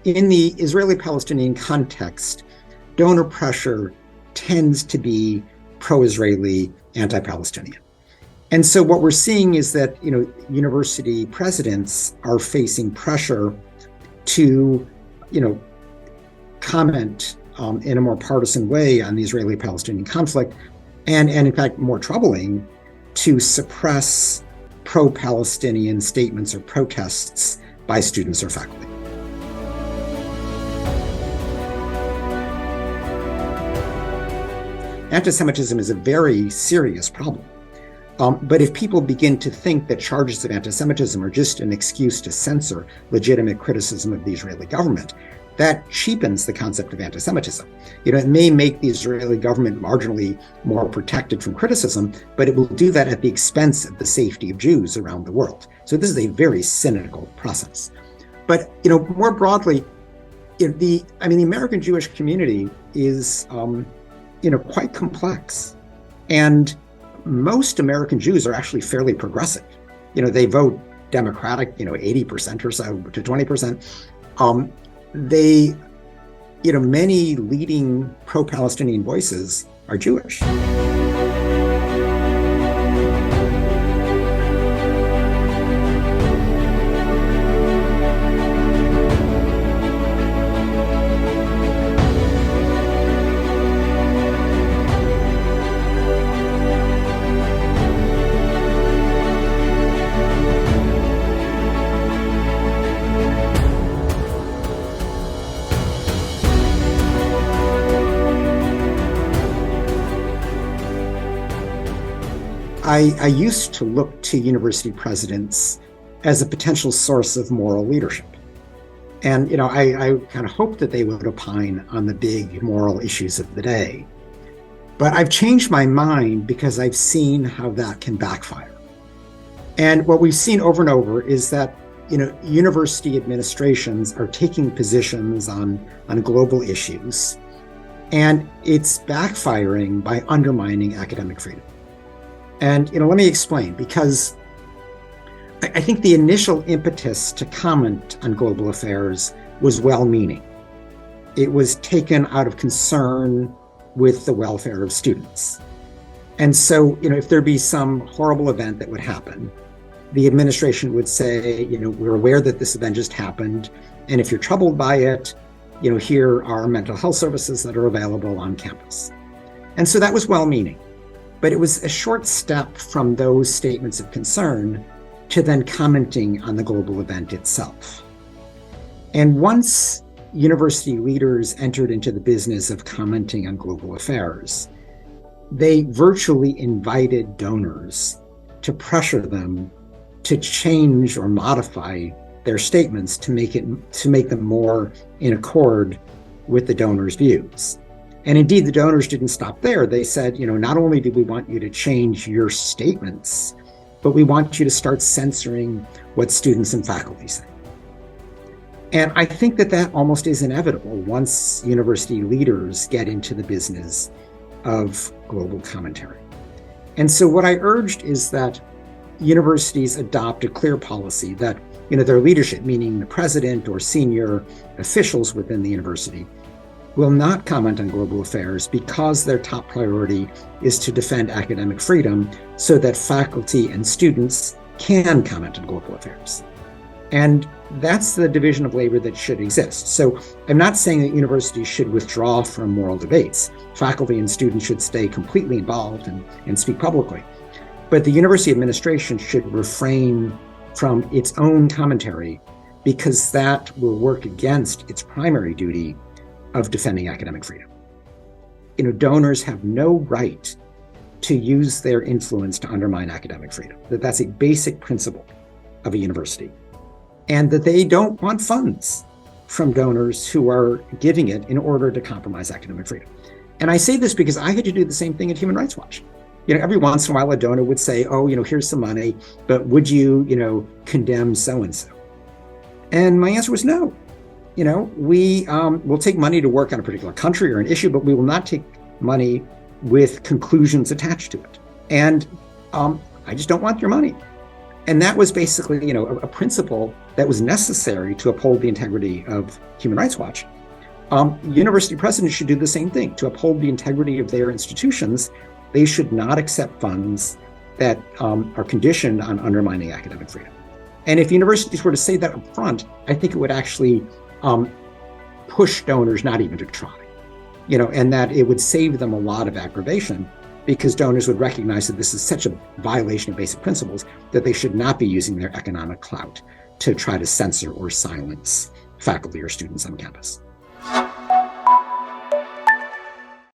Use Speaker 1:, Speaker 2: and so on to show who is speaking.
Speaker 1: in the Israeli-Palestinian context, donor pressure tends to be pro-Israeli, anti-Palestinian. And so what we're seeing is that, university presidents are facing pressure to, comment in a more partisan way on the Israeli-Palestinian conflict, and in fact, more troubling, to suppress pro-Palestinian statements or protests by students or faculty. Anti-Semitism is a very serious problem. But if people begin to think that charges of anti-Semitism are just an excuse to censor legitimate criticism of the Israeli government, that cheapens the concept of anti-Semitism. It may make the Israeli government marginally more protected from criticism, but it will do that at the expense of the safety of Jews around the world. So this is a very cynical process. But more broadly, the American Jewish community is quite complex, and most American Jews are actually fairly progressive. They vote Democratic, 80% or so to 20%. Many leading pro-Palestinian voices are Jewish. I used to look to university presidents as a potential source of moral leadership. And, I kind of hoped that they would opine on the big moral issues of the day. But I've changed my mind because I've seen how that can backfire. And what we've seen over and over is that, university administrations are taking positions on global issues, and it's backfiring by undermining academic freedom. And, let me explain, because I think the initial impetus to comment on global affairs was well-meaning. It was taken out of concern with the welfare of students. And so, if there be some horrible event that would happen, the administration would say, we're aware that this event just happened, and if you're troubled by it, here are mental health services that are available on campus. And so that was well-meaning. But it was a short step from those statements of concern to then commenting on the global event itself. And once university leaders entered into the business of commenting on global affairs, they virtually invited donors to pressure them to change or modify their statements to make them more in accord with the donors' views. And indeed, the donors didn't stop there. They said, not only do we want you to change your statements, but we want you to start censoring what students and faculty say. And I think that almost is inevitable once university leaders get into the business of global commentary. And so what I urged is that universities adopt a clear policy that, their leadership, meaning the president or senior officials within the university, will not comment on global affairs because their top priority is to defend academic freedom so that faculty and students can comment on global affairs. And that's the division of labor that should exist. So I'm not saying that universities should withdraw from moral debates. Faculty and students should stay completely involved and speak publicly. But the university administration should refrain from its own commentary because that will work against its primary duty of defending academic freedom. Donors have no right to use their influence to undermine academic freedom. That's a basic principle of a university. And that they don't want funds from donors who are giving it in order to compromise academic freedom. And I say this because I had to do the same thing at Human Rights Watch. Every once in a while a donor would say, here's some money, but would you, condemn so-and-so? And my answer was no. We will take money to work on a particular country or an issue, but we will not take money with conclusions attached to it. And I just don't want your money. And that was basically, a principle that was necessary to uphold the integrity of Human Rights Watch, university presidents should do the same thing. To uphold the integrity of their institutions, they should not accept funds that are conditioned on undermining academic freedom. And if universities were to say that up front, I think it would actually push donors not even to try, and that it would save them a lot of aggravation, because donors would recognize that this is such a violation of basic principles that they should not be using their economic clout to try to censor or silence faculty or students on campus.